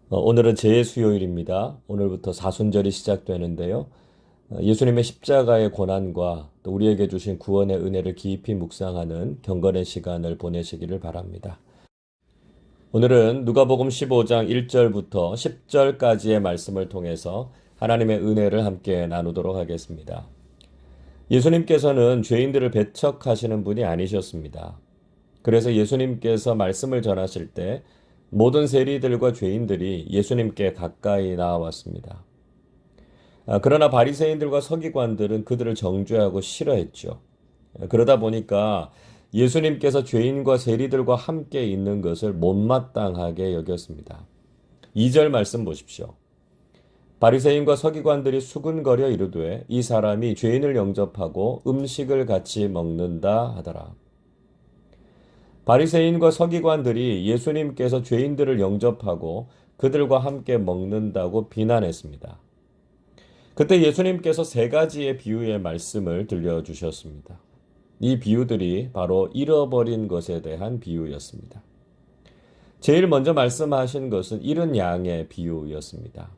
오늘은 재수요일입니다. 오늘부터 사순절이 시작되는데요. 예수님의 십자가의 고난과 또 우리에게 주신 구원의 은혜를 깊이 묵상하는 경건의 시간을 보내시기를 바랍니다. 오늘은 누가복음 15장 1절부터 10절까지의 말씀을 통해서 하나님의 은혜를 함께 나누도록 하겠습니다. 예수님께서는 죄인들을 배척하시는 분이 아니셨습니다. 그래서 예수님께서 말씀을 전하실 때 모든 세리들과 죄인들이 예수님께 가까이 나왔습니다. 그러나 바리새인들과 서기관들은 그들을 정죄하고 싫어했죠. 그러다 보니까 예수님께서 죄인과 세리들과 함께 있는 것을 못마땅하게 여겼습니다. 2절 말씀 보십시오. 바리새인과 서기관들이 수군거려 이르되 이 사람이 죄인을 영접하고 음식을 같이 먹는다 하더라. 바리새인과 서기관들이 예수님께서 죄인들을 영접하고 그들과 함께 먹는다고 비난했습니다. 그때 예수님께서 세 가지의 비유의 말씀을 들려주셨습니다. 이 비유들이 바로 잃어버린 것에 대한 비유였습니다. 제일 먼저 말씀하신 것은 잃은 양의 비유였습니다.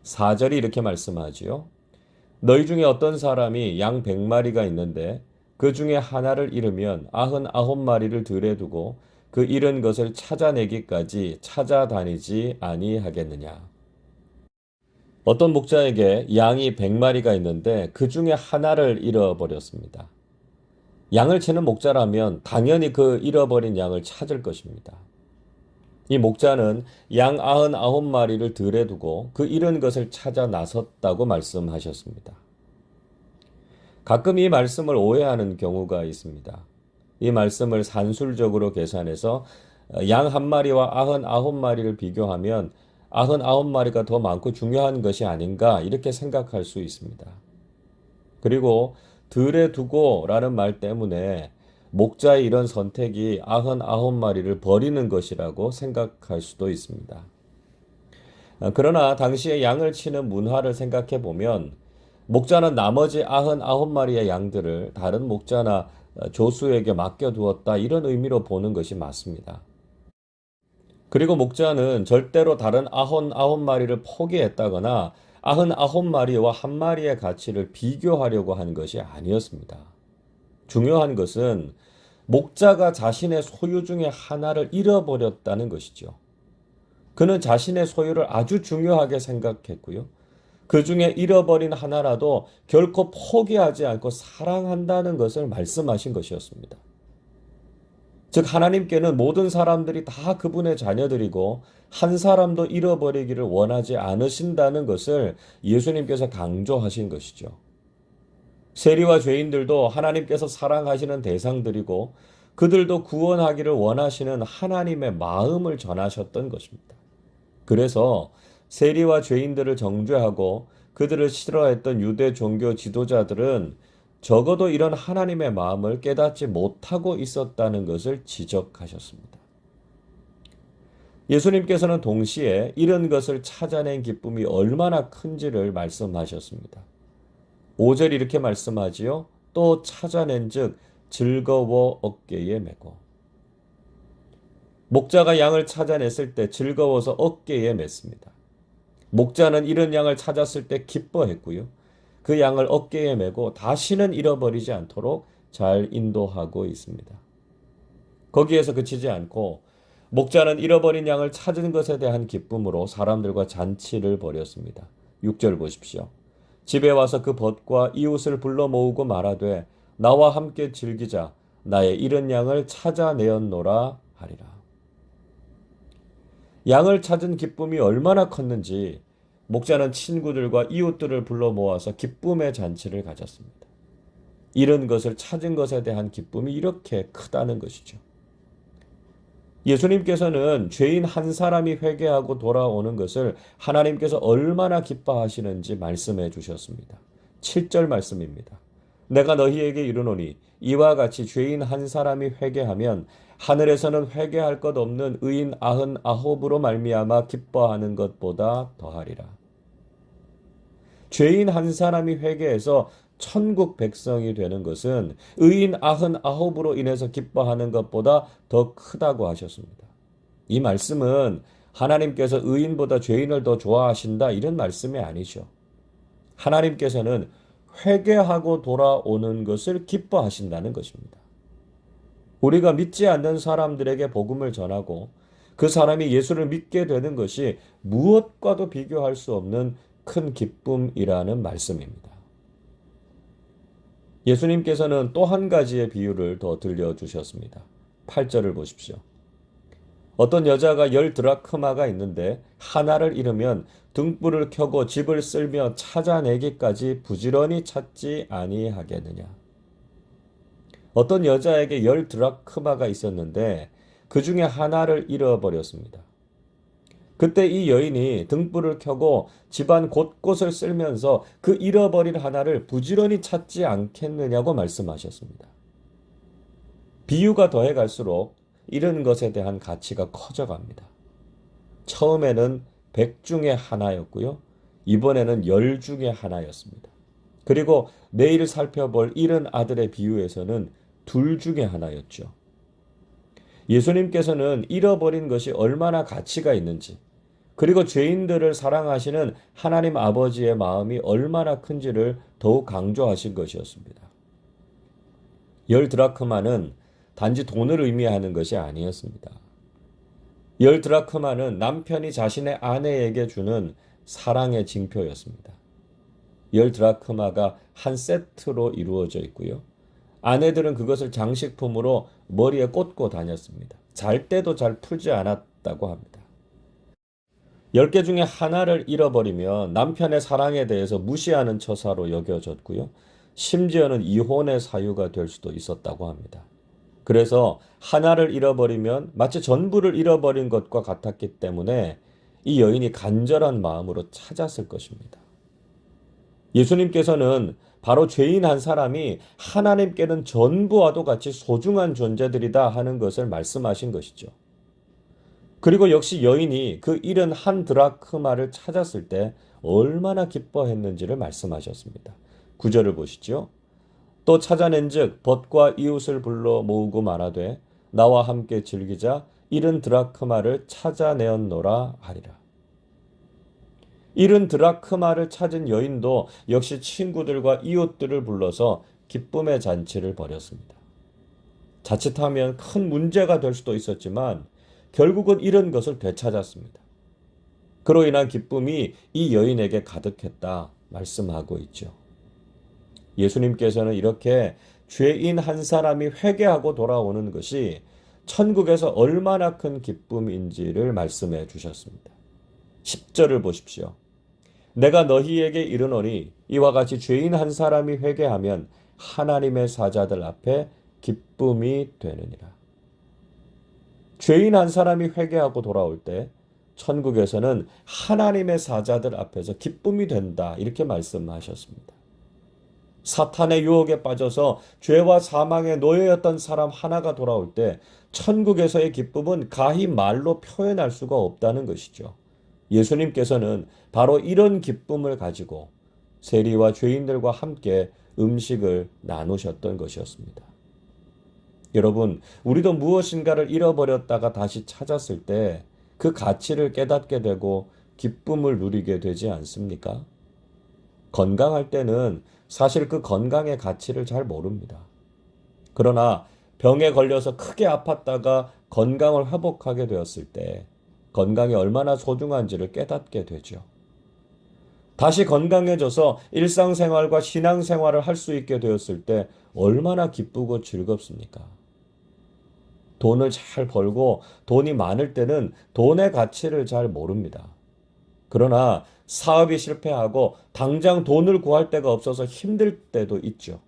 4절이 이렇게 말씀하지요. 너희 중에 어떤 사람이 양 100마리가 있는데 그 중에 하나를 잃으면 99마리를 들에 두고 그 잃은 것을 찾아내기까지 찾아다니지 아니하겠느냐. 어떤 목자에게 양이 100마리가 있는데 그 중에 하나를 잃어버렸습니다. 양을 치는 목자라면 당연히 그 잃어버린 양을 찾을 것입니다. 이 목자는 양 99마리를 들에 두고 그 잃은 것을 찾아 나섰다고 말씀하셨습니다. 가끔 이 말씀을 오해하는 경우가 있습니다. 이 말씀을 산술적으로 계산해서 양 한 마리와 99마리를 비교하면 99마리가 더 많고 중요한 것이 아닌가 이렇게 생각할 수 있습니다. 그리고 들에 두고라는 말 때문에 목자의 이런 선택이 99마리를 버리는 것이라고 생각할 수도 있습니다. 그러나 당시의 양을 치는 문화를 생각해 보면 목자는 나머지 99마리의 양들을 다른 목자나 조수에게 맡겨두었다 이런 의미로 보는 것이 맞습니다. 그리고 목자는 절대로 다른 99마리를 포기했다거나 99마리와 한 마리의 가치를 비교하려고 한 것이 아니었습니다. 중요한 것은 목자가 자신의 소유 중에 하나를 잃어버렸다는 것이죠. 그는 자신의 소유를 아주 중요하게 생각했고요. 그 중에 잃어버린 하나라도 결코 포기하지 않고 사랑한다는 것을 말씀하신 것이었습니다. 즉, 하나님께는 모든 사람들이 다 그분의 자녀들이고 한 사람도 잃어버리기를 원하지 않으신다는 것을 예수님께서 강조하신 것이죠. 세리와 죄인들도 하나님께서 사랑하시는 대상들이고 그들도 구원하기를 원하시는 하나님의 마음을 전하셨던 것입니다. 그래서 세리와 죄인들을 정죄하고 그들을 싫어했던 유대 종교 지도자들은 적어도 이런 하나님의 마음을 깨닫지 못하고 있었다는 것을 지적하셨습니다. 예수님께서는 동시에 이런 것을 찾아낸 기쁨이 얼마나 큰지를 말씀하셨습니다. 5절 이렇게 말씀하지요. 또 찾아낸 즉 즐거워 어깨에 메고. 목자가 양을 찾아냈을 때 즐거워서 어깨에 맸습니다. 목자는 잃은 양을 찾았을 때 기뻐했고요. 그 양을 어깨에 메고 다시는 잃어버리지 않도록 잘 인도하고 있습니다. 거기에서 그치지 않고 목자는 잃어버린 양을 찾은 것에 대한 기쁨으로 사람들과 잔치를 벌였습니다. 6절 보십시오. 집에 와서 그 벗과 이웃을 불러 모으고 말하되 나와 함께 즐기자 나의 잃은 양을 찾아내었노라 하리라. 양을 찾은 기쁨이 얼마나 컸는지 목자는 친구들과 이웃들을 불러 모아서 기쁨의 잔치를 가졌습니다. 잃은 것을 찾은 것에 대한 기쁨이 이렇게 크다는 것이죠. 예수님께서는 죄인 한 사람이 회개하고 돌아오는 것을 하나님께서 얼마나 기뻐하시는지 말씀해 주셨습니다. 7절 말씀입니다. 내가 너희에게 이르노니 이와 같이 죄인 한 사람이 회개하면 하늘에서는 회개할 것 없는 의인 99으로 말미암아 기뻐하는 것보다 더하리라. 죄인 한 사람이 회개해서 천국 백성이 되는 것은 의인 99으로 인해서 기뻐하는 것보다 더 크다고 하셨습니다. 이 말씀은 하나님께서 의인보다 죄인을 더 좋아하신다 이런 말씀이 아니죠. 하나님께서는 회개하고 돌아오는 것을 기뻐하신다는 것입니다. 우리가 믿지 않는 사람들에게 복음을 전하고 그 사람이 예수를 믿게 되는 것이 무엇과도 비교할 수 없는 큰 기쁨이라는 말씀입니다. 예수님께서는 또 한 가지의 비유를 더 들려주셨습니다. 8절을 보십시오. 어떤 여자가 10드라크마가 있는데 하나를 잃으면 등불을 켜고 집을 쓸며 찾아내기까지 부지런히 찾지 아니하겠느냐. 어떤 여자에게 10드라크마가 있었는데 그 중에 하나를 잃어버렸습니다. 그때 이 여인이 등불을 켜고 집안 곳곳을 쓸면서 그 잃어버린 하나를 부지런히 찾지 않겠느냐고 말씀하셨습니다. 비유가 더해 갈수록 잃은 것에 대한 가치가 커져갑니다. 처음에는 100 중에 하나였고요. 이번에는 10 중에 하나였습니다. 그리고 내일 살펴볼 잃은 아들의 비유에서는 2 중에 하나였죠. 예수님께서는 잃어버린 것이 얼마나 가치가 있는지, 그리고 죄인들을 사랑하시는 하나님 아버지의 마음이 얼마나 큰지를 더욱 강조하신 것이었습니다. 10드라크마는 단지 돈을 의미하는 것이 아니었습니다. 10드라크마는 남편이 자신의 아내에게 주는 사랑의 징표였습니다. 10드라크마가 한 세트로 이루어져 있고요. 아내들은 그것을 장식품으로 머리에 꽂고 다녔습니다. 잘 때도 잘 풀지 않았다고 합니다. 10개 중에 하나를 잃어버리면 남편의 사랑에 대해서 무시하는 처사로 여겨졌고요. 심지어는 이혼의 사유가 될 수도 있었다고 합니다. 그래서 하나를 잃어버리면 마치 전부를 잃어버린 것과 같았기 때문에 이 여인이 간절한 마음으로 찾았을 것입니다. 예수님께서는 바로 죄인 한 사람이 하나님께는 전부와도 같이 소중한 존재들이다 하는 것을 말씀하신 것이죠. 그리고 역시 여인이 그 잃은 한 드라크마를 찾았을 때 얼마나 기뻐했는지를 말씀하셨습니다. 9절을 보시죠. 또 찾아낸즉 벗과 이웃을 불러 모으고 말하되 나와 함께 즐기자 잃은 드라크마를 찾아내었노라 하리라. 잃은 드라크마를 찾은 여인도 역시 친구들과 이웃들을 불러서 기쁨의 잔치를 벌였습니다. 자칫하면 큰 문제가 될 수도 있었지만 결국은 잃은 것을 되찾았습니다. 그로 인한 기쁨이 이 여인에게 가득했다 말씀하고 있죠. 예수님께서는 이렇게 죄인 한 사람이 회개하고 돌아오는 것이 천국에서 얼마나 큰 기쁨인지를 말씀해 주셨습니다. 10절을 보십시오. 내가 너희에게 이르노니 이와 같이 죄인 한 사람이 회개하면 하나님의 사자들 앞에 기쁨이 되느니라. 죄인 한 사람이 회개하고 돌아올 때 천국에서는 하나님의 사자들 앞에서 기쁨이 된다 이렇게 말씀하셨습니다. 사탄의 유혹에 빠져서 죄와 사망의 노예였던 사람 하나가 돌아올 때 천국에서의 기쁨은 가히 말로 표현할 수가 없다는 것이죠. 예수님께서는 바로 이런 기쁨을 가지고 세리와 죄인들과 함께 음식을 나누셨던 것이었습니다. 여러분, 우리도 무엇인가를 잃어버렸다가 다시 찾았을 때 그 가치를 깨닫게 되고 기쁨을 누리게 되지 않습니까? 건강할 때는 사실 그 건강의 가치를 잘 모릅니다. 그러나 병에 걸려서 크게 아팠다가 건강을 회복하게 되었을 때 건강이 얼마나 소중한지를 깨닫게 되죠. 다시 건강해져서 일상생활과 신앙생활을 할 수 있게 되었을 때 얼마나 기쁘고 즐겁습니까? 돈을 잘 벌고 돈이 많을 때는 돈의 가치를 잘 모릅니다. 그러나 사업이 실패하고 당장 돈을 구할 데가 없어서 힘들 때도 있죠.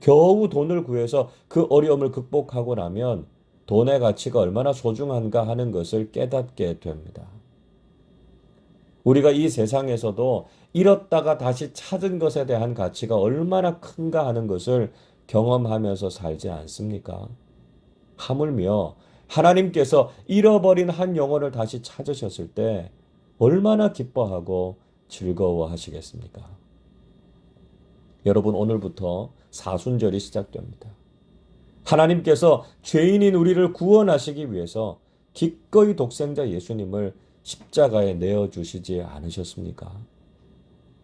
겨우 돈을 구해서 그 어려움을 극복하고 나면 돈의 가치가 얼마나 소중한가 하는 것을 깨닫게 됩니다. 우리가 이 세상에서도 잃었다가 다시 찾은 것에 대한 가치가 얼마나 큰가 하는 것을 경험하면서 살지 않습니까? 하물며 하나님께서 잃어버린 한 영혼을 다시 찾으셨을 때 얼마나 기뻐하고 즐거워하시겠습니까? 여러분, 오늘부터 사순절이 시작됩니다. 하나님께서 죄인인 우리를 구원하시기 위해서 기꺼이 독생자 예수님을 십자가에 내어주시지 않으셨습니까?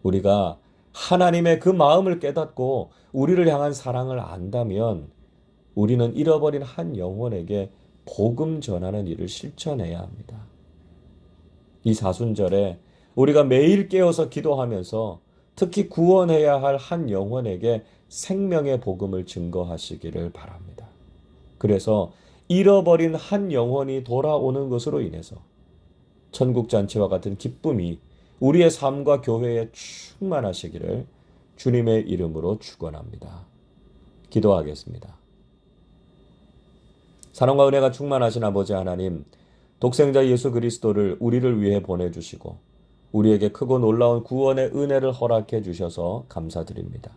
우리가 하나님의 그 마음을 깨닫고 우리를 향한 사랑을 안다면 우리는 잃어버린 한 영혼에게 복음 전하는 일을 실천해야 합니다. 이 사순절에 우리가 매일 깨어서 기도하면서 특히 구원해야 할 한 영혼에게 생명의 복음을 증거하시기를 바랍니다. 그래서 잃어버린 한 영혼이 돌아오는 것으로 인해서 천국잔치와 같은 기쁨이 우리의 삶과 교회에 충만하시기를 주님의 이름으로 축원합니다. 기도하겠습니다. 사랑과 은혜가 충만하신 아버지 하나님, 독생자 예수 그리스도를 우리를 위해 보내주시고 우리에게 크고 놀라운 구원의 은혜를 허락해 주셔서 감사드립니다.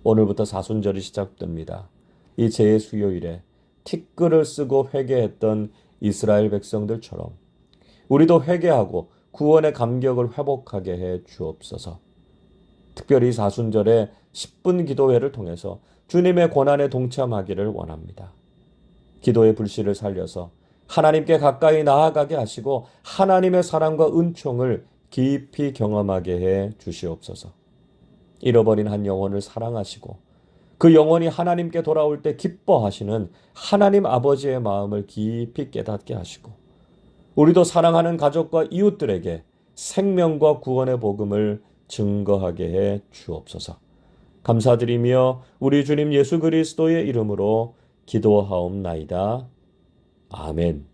오늘부터 사순절이 시작됩니다. 이 재의 수요일에 티끌을 쓰고 회개했던 이스라엘 백성들처럼 우리도 회개하고 구원의 감격을 회복하게 해 주옵소서. 특별히 사순절에 10분 기도회를 통해서 주님의 고난에 동참하기를 원합니다. 기도의 불씨를 살려서 하나님께 가까이 나아가게 하시고 하나님의 사랑과 은총을 깊이 경험하게 해 주시옵소서. 잃어버린 한 영혼을 사랑하시고 그 영혼이 하나님께 돌아올 때 기뻐하시는 하나님 아버지의 마음을 깊이 깨닫게 하시고 우리도 사랑하는 가족과 이웃들에게 생명과 구원의 복음을 증거하게 해 주옵소서. 감사드리며 우리 주님 예수 그리스도의 이름으로 기도하옵나이다. 아멘.